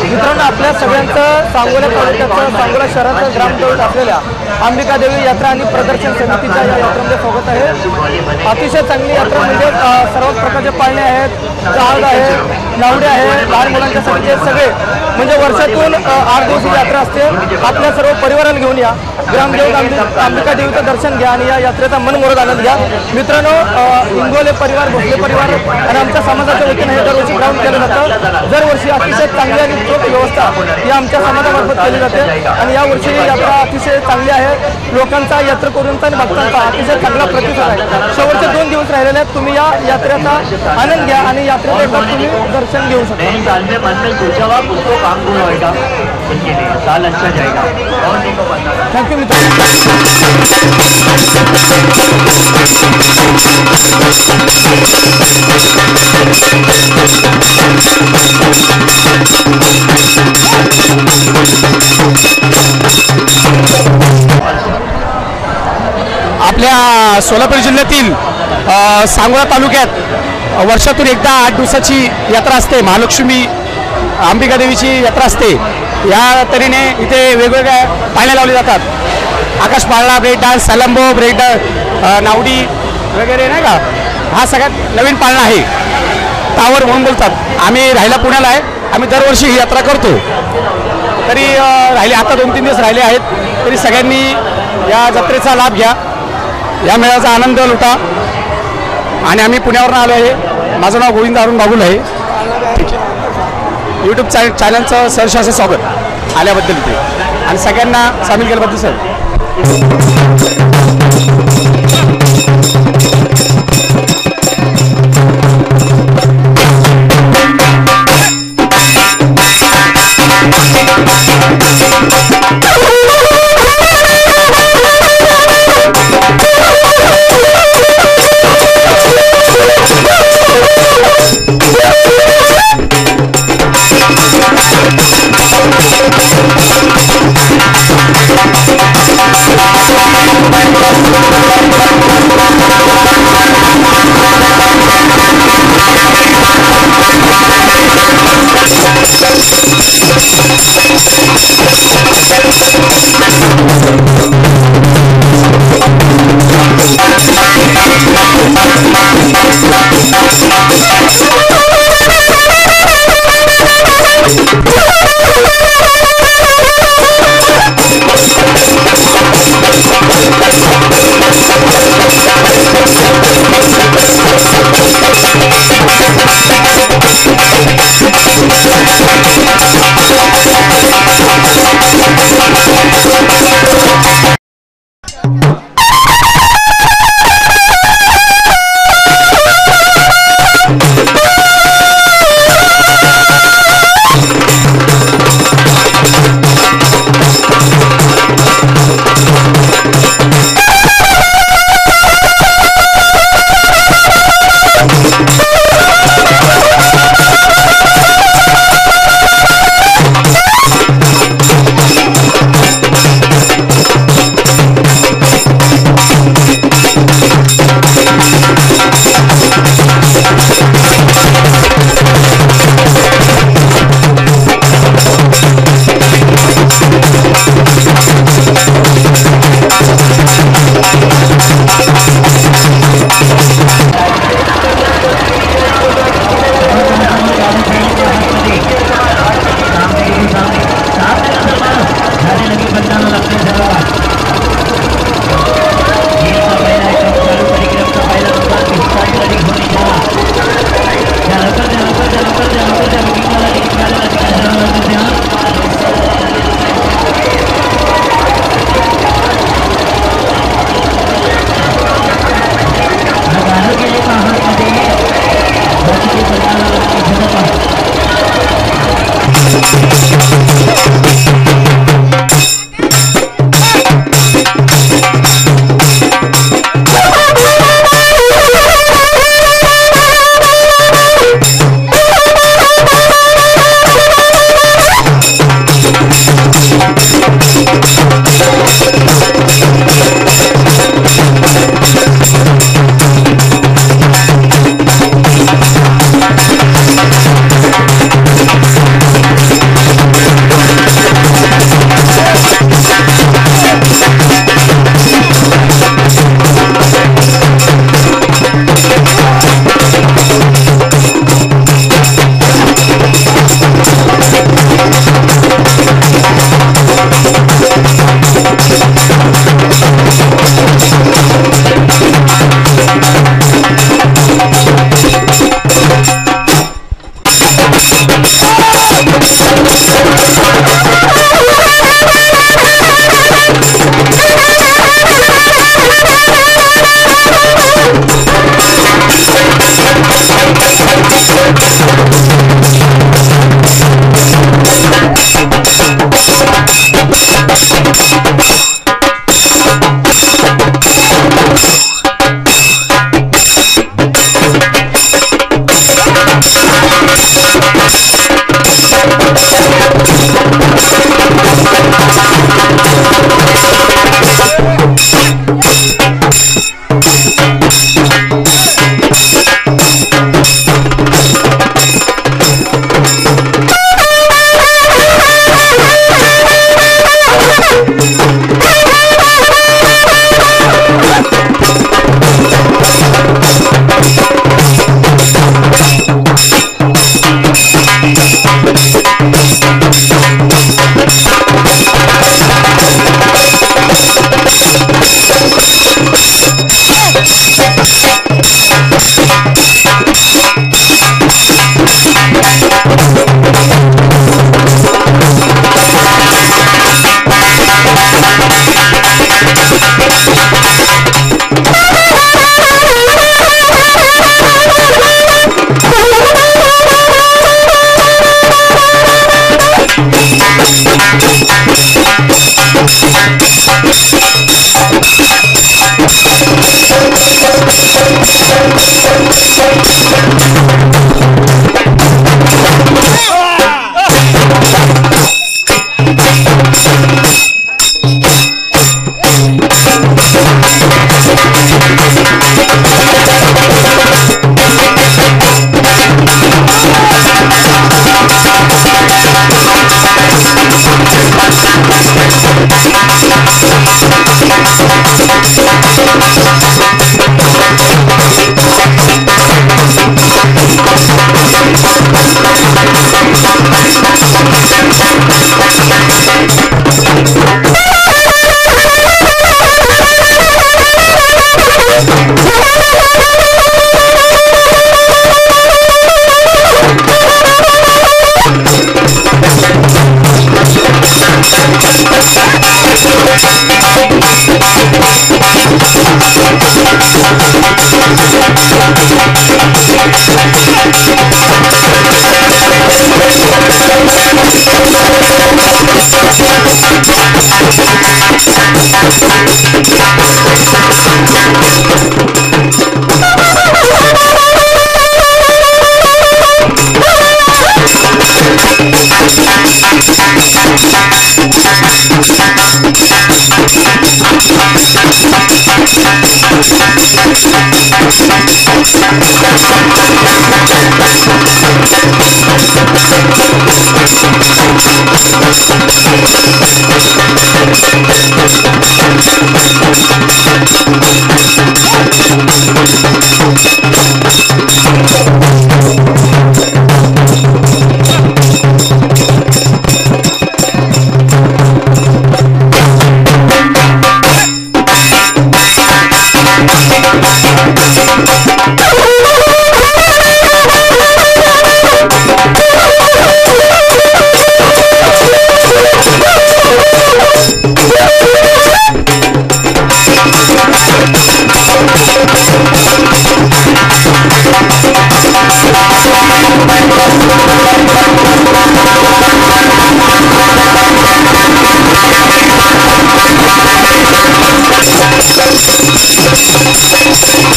मित्रांनो, आपल्या सगळ्यांचं सांगोला तालुक्याचं सांगोला शहराचं ग्रामदेवत असलेल्या अंबिका देवी यात्रा आणि प्रदर्शन समितीच्या या यात्रेमध्ये स्वागत आहे। अतिशय चांगली यात्रा म्हणजे सर्व प्रकारचे पाळणे आहेत, जहाज आहे, नावडे आहे, लहान मुलांच्यासाठी सगळे म्हणजे वर्षातून 8 दिवस यात्रा असते। आपल्या सर्व परिवाराला घेऊन या, ग्रामदेवत अंबिका देवीचं दर्शन घ्या आणि या यात्रेचा मनमोहक आनंद घ्या। मित्रांनो, इंगोले परिवार, भोसले परिवार आणि आमच्या समाजाच्या वतीने हे दरवर्षी ग्राउंड केलं जातं। दरवर्षी अतिशय चांगली आणि चोख व्यवस्था ही आमच्या समाजामार्फत केली जाते आणि यावर्षी ही यात्रा अतिशय चांगली आहे। लोकांचा यात्रेकरूंचा आणि भक्तांचा अतिशय चांगला प्रतिसाद आहे। शेवटचे 2 दिवस राहिलेले आहेत। तुम्ही या यात्रेचा आनंद घ्या आणि यात्रेत तुम्ही दर्शन घेऊ शकता। थँक्यू मित्रांनो। आपल्या सोलापूर जिल्ह्यातील सांगोला तालुक्यात वर्षातून एकदा 8 दिवसाची यात्रा असते। महालक्ष्मी अंबिका देवीची यात्रा असते। या तऱ्हेने इथे वेगवेगळ्या पाळण्या लावले जातात। आकाश पाळणा, ब्रेक डान्स, सलंबो, ब्रेक नावडी वगैरे नाही का, हा सगळ्यात नवीन पाळणा आहे। टावर म्हणून बोलतात। आम्ही राहायला पुण्याला आहे। आम्ही दरवर्षी ही यात्रा करतो। तरी राहिले आता 2-3 दिवस राहिले आहेत, तरी सगळ्यांनी या जत्रेचा लाभ घ्या, या मेळ्याचा आनंद लुटा। आणि आम्ही पुण्यावरून आलो आहे। माझं नाव गोविंद अरुण बागुल आहे। यूट्यूब चॅनलचं सहर्ष असं स्वागत आल्याबद्दल इथे आणि सगळ्यांना सामील केल्याबद्दल सर।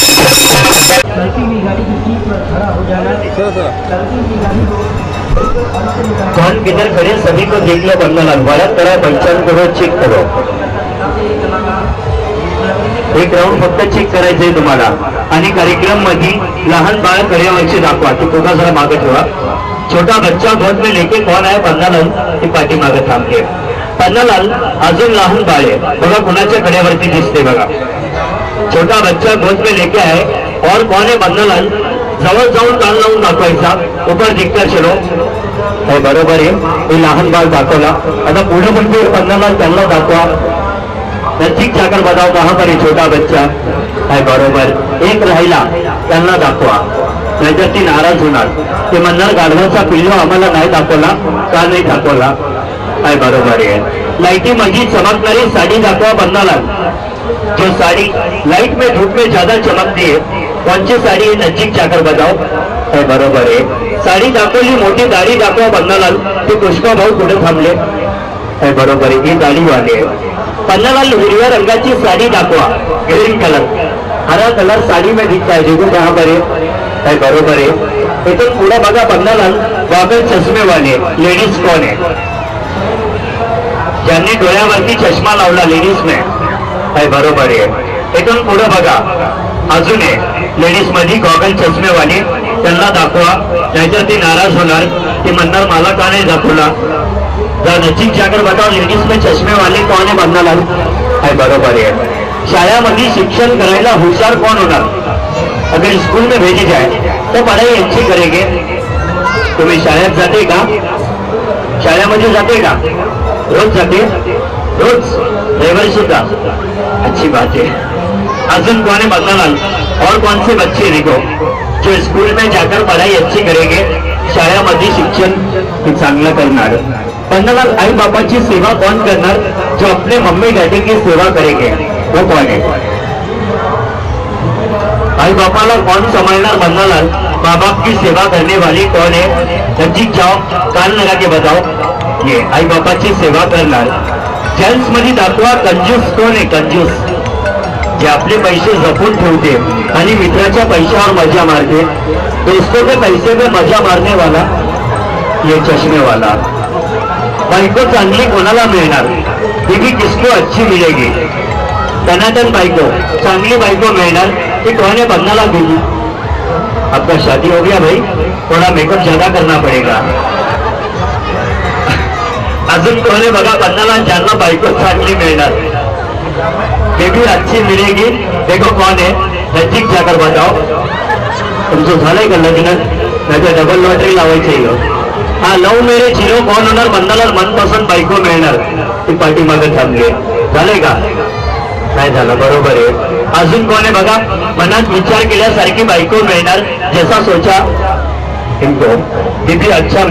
चलती हुई गाड़ी की सीट पर खड़ा हो जाना, चलती हुई गाड़ी को बहन किधर खड़े सभी को देख लो बंगालाल वळत करा पंचांग करो चेक करो एक राऊंड फक्त चेक करायचंय तुम्हाला आणि कार्यक्रम मध्ये लहान बाळ कड्यावरची दाखवा ती पुन्हा जरा मागे ठेवा छोटा बच्चा गोद में लेके कौन आहे पन्नालाल ती पाठीमागे थांबते पन्नालाल अजून लहान बाळ आहे बघा कुणाच्या कड्यावरती दिसते बघा छोटा बच्चा गोद में लेके आहे और कौन आहे पन्नालाल जवळ जाऊन ताण लावून दाखवायचा ऊपर दिखता चलो हे बरोबर आहे हे लहान बाळ दाखवला आता पुढे म्हणजे पन्नालाल त्यांना दाखवा नजीक जाकर बताओ कहां पर है छोटा बच्चा है बरोबर एक राहिला त्यांना दाखवा नाहीतर ती नाराज होणार ते म्हणणार गाढवाचा पिल्लू आम्हाला नाही दाखवला का नाही दाखवला है बरोबर आहे लाइटी मध्ये चमकणारी साडी दाखवा बंदाला जो साड़ी लाइट में धूप में ज्यादा चमकती है कौन सी साड़ी है नजीक जाकर बताओ है बरोबर है साड़ी दाखवली मोठी दाढी दाखवा बंदालाल ते पुष्पा भाऊ कुठे थांबले है बरोबर आहे ही दाढी वाली आहे पन्नालाल हिरव्या रंगाची साड़ी दाखवा ग्रीन कलर हरा कलर साड़ी में दिखता है देखो कहाँ पर है बरोबर है इथून पुढे बघा पन्नालाल गॉगल चष्मे वाले लेडीज कौन है ज्यांनी डोळ्यावरती चष्मा लावला लेडीज में है बरोबर आहे इथून पुढे बघा अजून आहे लेडीज मध्ये गॉगल चष्मे वाले त्यांना दाखवा नाहीतर ती नाराज होणार ती म्हणणार मला का नाही दाखवला नजीक जाकर बताओ लेडीज में चश्मे वाले कौन है बंदालाल है बरोबर है शाळेमध्ये शिक्षण करायला हुशार कौन होणार अगर स्कूल में भेजी जाए तो पढ़ाई अच्छी करेंगे तुम्ही शाळेत जाते का शाळेमध्ये जाते का रोज जाते रोज रविवारी सुद्धा अच्छी बात है अजून कौन है बंदालाल और कौन से बच्चे देखो जो स्कूल में जाकर पढ़ाई अच्छी करेंगे शाळेमध्ये शिक्षण चांगलं करणार बंदालाल आई बापाची सेवा कौन करणार जो अपने मम्मी डैडी की सेवा करेंगे वो कौन है आई बापाला कौन संभालणार बंदालाल माँ बाप की सेवा करने वाली कौन है नजीक जाओ कान लगा के बताओ ये आई बापाची सेवा करणार जेंट्स मध्ये दाखवा कंजूस कोण आहे कंजूस जे आपले पैसे जपून ठेवते आणि मित्राच्या पैशावर मजा मारते दोस्तों के पैसे में मजा मारने वाला ये चश्मे वाला बायको चांगली कोणाला मिळणार बीवी किसको अच्छी मिलेगी टनाटन बायको चांगली बायको मिळणार ती कौन है बंगाला बीवी आपका शादी हो गया भाई थोड़ा मेकअप ज्यादा करना पड़ेगा अजून कौन है बघा बंगाला ज्यांना बायको चांगली मिळणार बीवी अच्छी मिलेगी देखो कौन है नजीक जाकर बताओ तुमचं झालंय का लग्न नाही डबल लॉटरी लावायची हा लव मॅरेज हिरो कौन होणार बंदालाल मनपसंत बायको मिळणार ती पाठीमागे थांबली झालंय का नाही झालं बरोबर आहे अजून कोण आहे बघा मनात विचार केल्यासारखी बायको मिळणार जसा सोचा इनको बीबी अच्छा